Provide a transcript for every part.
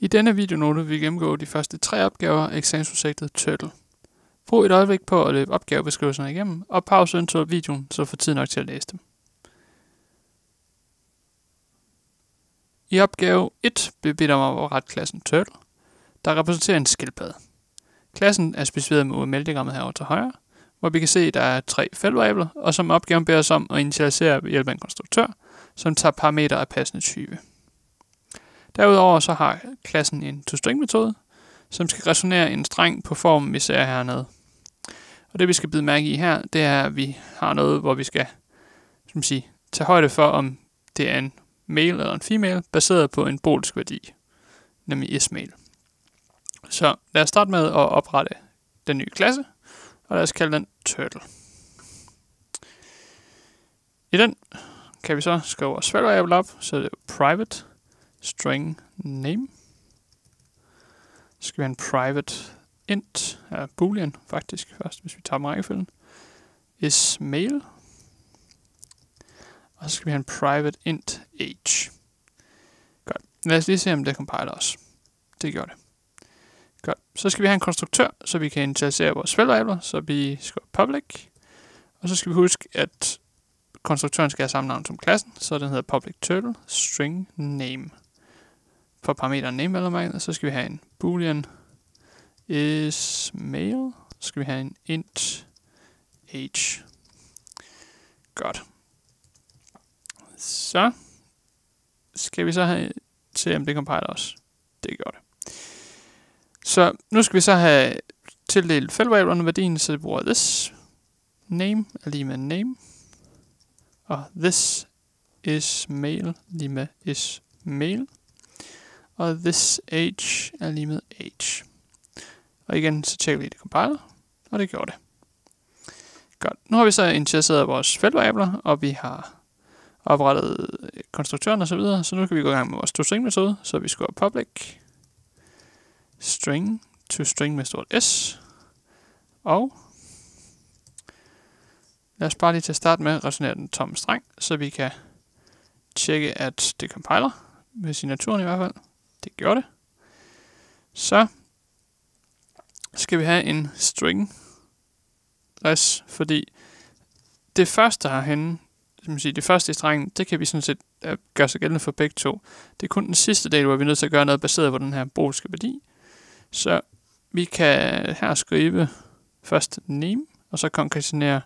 I denne videonote vil vi gennemgå de første 3 opgaver af eksamensprojektet Turtle. Brug et øjeblik på at løbe opgavebeskrivelserne igennem, og pause eventuelt videoen, så du får tid nok til at læse dem. I opgave 1 bliver bedt om at oprette klassen Turtle, der repræsenterer en skildpadde. Klassen er specificeret med UML-diagrammet herovre til højre, hvor vi kan se, at der er 3 feltvariabler, og som opgaven beder os om at initialisere ved hjælp af en konstruktør, som tager parametre af passende type. Derudover så har klassen en toString-metode, som skal returnere en streng på formen, vi ser hernede. Og det vi skal bide mærke i her, det er, at vi har noget, hvor vi skal tage højde for, om det er en male eller en female, baseret på en boolsk værdi, nemlig ismale. Så lad os starte med at oprette den nye klasse, og lad os kalde den Turtle. I den kan vi så skrive vores feltvariable op, så det er private string name. Så skal vi have en private int, eller boolean faktisk først, hvis vi tager dem rækkefølgen, is male. Og så skal vi have en private int age. Godt. Lad os lige se, om det compiler os. Det gjorde det. Godt. Så skal vi have en konstruktør, så vi kan initialisere vores feltvariabler, så vi skriver public. Og så skal vi huske, at konstruktøren skal have samme navn som klassen, så den hedder public turtle string name. For parameteren name eller mærket, så skal vi have en boolean is male. Så skal vi have en int age. Godt. Så skal vi så have se, om det compiler os. Det gør det. Så nu skal vi så have tildelt feltvariablerne værdien, så det bruger this name er lige med name, og this is male lige med is male, og this age er lige med age. Og igen, så tjekker vi det compiler, og det gjorde det. Godt. Nu har vi så initialiseret vores feltvariabler, og vi har oprettet konstruktøren og så videre, så nu kan vi gå i gang med vores toString-metode, så vi skriver public string toString med stort S, og lad os bare lige til at starte med at returnere den tomme streng, så vi kan tjekke, at det compiler, med signaturen i hvert fald. Det gjorde det. Så skal vi have en string res, fordi det første herhenne, det første i strengen, det kan vi sådan set gøre sig gældende for begge to. Det er kun den sidste del, hvor vi er nødt til at gøre noget baseret på den her boolske værdi. Så vi kan her skrive først name, og så konkatenere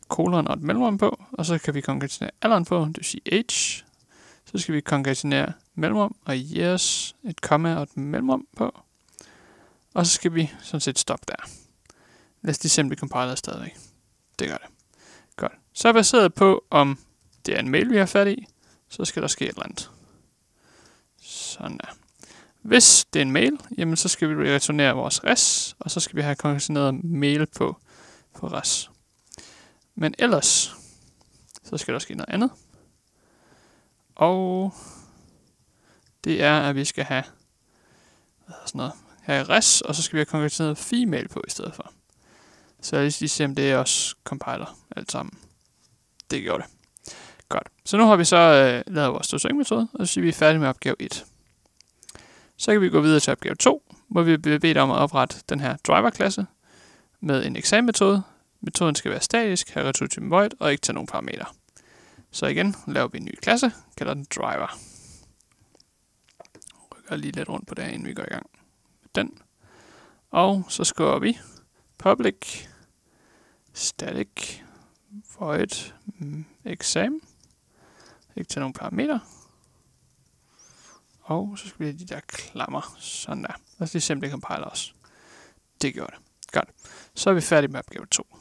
kolon og et mellemrum på, og så kan vi konkatenere alderen på, det vil sige age. Så skal vi konkatenere mellemrum og years, et komma og et mellemrum på. Og så skal vi sådan set stoppe der. Lad os lige se, om det compiler stadigvæk. Det gør det. Godt. Så baseret på, om det er en mail, vi har fat i, så skal der ske et eller andet. Sådan der. Hvis det er en mail, jamen så skal vi returnere vores res, og så skal vi have konkateneret mail på res. Men ellers, så skal der ske noget andet. Og det er, at vi skal have res, og så skal vi have konkateneret female på i stedet for. Så lad os lige se, om det også compiler alt sammen. Det gjorde det. Godt. Så nu har vi så lavet vores toString-metode, og så siger vi er færdige med opgave 1. Så kan vi gå videre til opgave 2, hvor vi bliver bedt om at oprette den her driver-klasse med en exam-metode. Metoden skal være statisk, have returtypen void og ikke tage nogen parametre. Så igen laver vi en ny klasse, kalder den driver. Rykker lige lidt rundt på det her, inden vi går i gang med den. Og så skriver vi public static void exam. Ikke tage nogen parametre. Og så skal vi have de der klammer. Sådan der. Lad os lige se, om det compiler os. Det gjorde det. Godt. Så er vi færdige med opgave 2.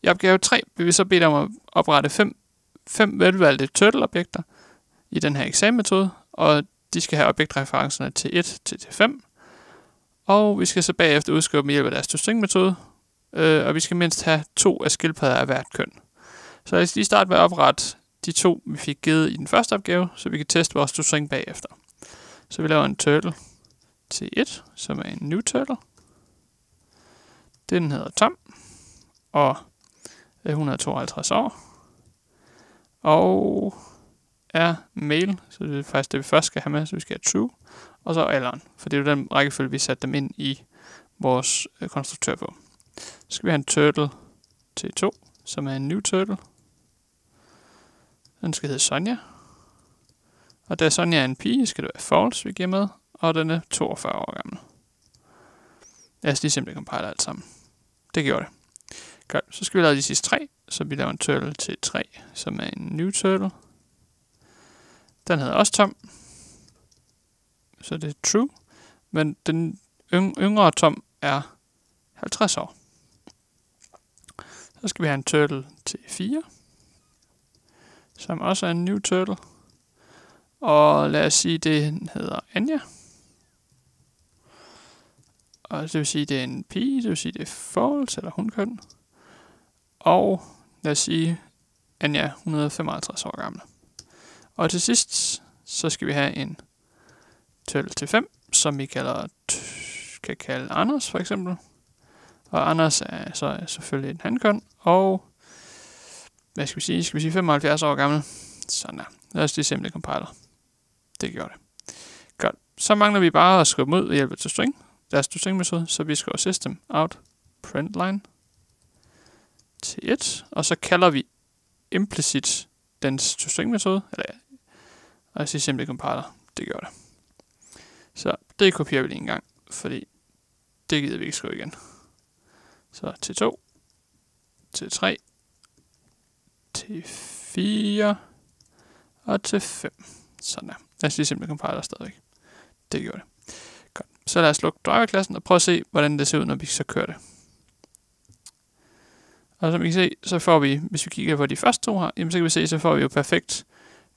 I opgave 3 vil vi så bede om at oprette 5 velvalgte turtle-objekter i den her exam-metode, og de skal have objektreferencerne til 1 til 5. Og vi skal så bagefter udskrive med hjælp af deres toString-metode, og vi skal mindst have 2 af skildpadder af hvert køn. Så lad os lige starte med at oprette de 2, vi fik givet i den første opgave, så vi kan teste vores toString bagefter. Så vi laver en turtle til 1, som er en new turtle. Den hedder Tom, og 152 år. Og er mail, så det er faktisk det, vi først skal have med, så vi skal have true, og så alderen, for det er jo den rækkefølge, vi satte dem ind i vores konstruktør på. Så skal vi have en turtle t2, som er en new turtle. Den skal hedde Sonja. Og da Sonja er en pige, skal det være false, vi giver med, og den er 42 år gammel. Lad os lige simpelthen compile alt sammen. Det gjorde det. Godt, så skal vi lave de sidste 3, så vi laver en turtle til 3, som er en new turtle. Den hedder også Tom, så det er true, men den yngre Tom er 50 år. Så skal vi have en turtle til 4, som også er en new turtle. Og lad os sige, det hedder Anja. Og det vil sige, det er en pige, det vil sige, det er false eller hunkøn. Og lad os sige, Anja er 155 år gammel. Og til sidst, så skal vi have en turtle til 5, som vi kan kalde Anders for eksempel. Og Anders er så selvfølgelig en hankøn, og hvad skal vi sige? Skal vi sige 75 år gammel? Sådan der. Lad os lige simpelthen compiler. Det gjorde det. Godt. Så mangler vi bare at skrive dem ud ved hjælp af toString. Deres toString-metode, så vi skriver system out println til 1, og så kalder vi implicit dens toString-metode, eller og så simpelthen compiler. Det gør det. Så det kopierer vi lige en gang, fordi det gider vi ikke skrive igen. Så til 2, til 3, til 4 og til 5. Sådan der. Lad os lige simpelthen compiler stadigvæk. Det gjorde det. Godt. Så lad os lukke driverklassen og prøve at se, hvordan det ser ud, når vi så kører det. Og som I kan se, så får vi, hvis vi kigger på de første 2 her, jamen så kan vi se, så får vi jo perfekt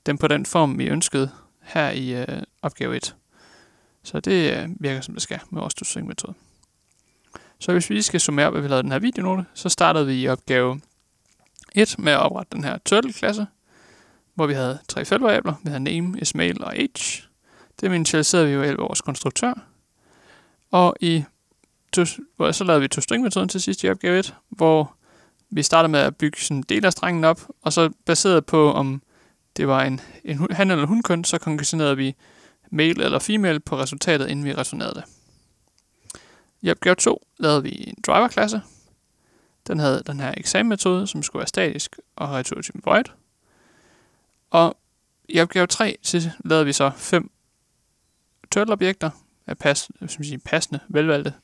dem på den form, vi ønskede her i opgave 1. Så det virker som det skal med vores toString-metode. Så hvis vi lige skal summere op, hvad vi lavede den her videonote, så startede vi i opgave 1 med at oprette den her turtle-klasse, hvor vi havde 3 feltvariabler. Vi havde name, ismail og age. Det initialiserede vi jo ved vores konstruktør. Og så lavede vi toString-metoden til sidst i opgave 1, hvor vi startede med at bygge sådan en del af strengen op, og så baseret på, om det var en han- eller hunkøn, så koncatenerede vi male eller female på resultatet, inden vi returnerede det. I opgave 2 lavede vi en driver-klasse. Den havde den her exam-metode, som skulle være statisk og returtypen void. Og i opgave 3 lavede vi så 5 turtle-objekter, passende, velvalgte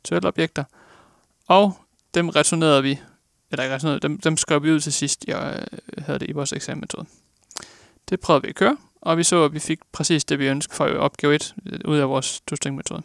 turtle-objekter, og dem returnerede vi, dem skrev vi ud til sidst i vores exam-metode. Det prøvede vi at køre, og vi så, at vi fik præcis det, vi ønskede for opgave 1 ud af vores toString-metode.